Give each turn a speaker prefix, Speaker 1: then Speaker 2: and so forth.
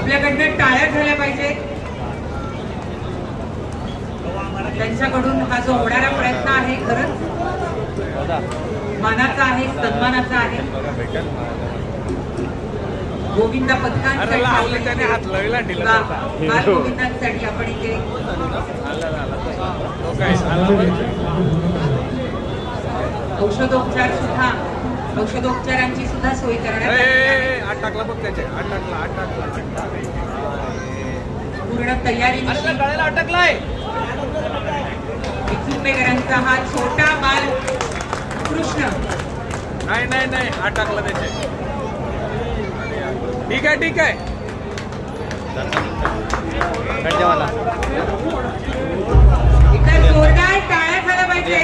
Speaker 1: आपल्याकडनं टाळ्या झाल्या पाहिजेत. त्यांच्याकडून हा जो होणारा प्रयत्न आहे खरंच मानाचा आहे, सन्मानाचा आहे. गोविंदा पथकांसाठी गोविंदांसाठी आपण इथे औषधोपचार सुद्धा औषधोपचारांची सुद्धा सोय करण्यात पूर्ण तयारी. चिखलीकरांचा हा छोटा बाल कृष्ण
Speaker 2: नाही हात टाकला त्याचे. ठीक आहे
Speaker 1: एकदा जोरदार टाळ्या झाल्या पाहिजे.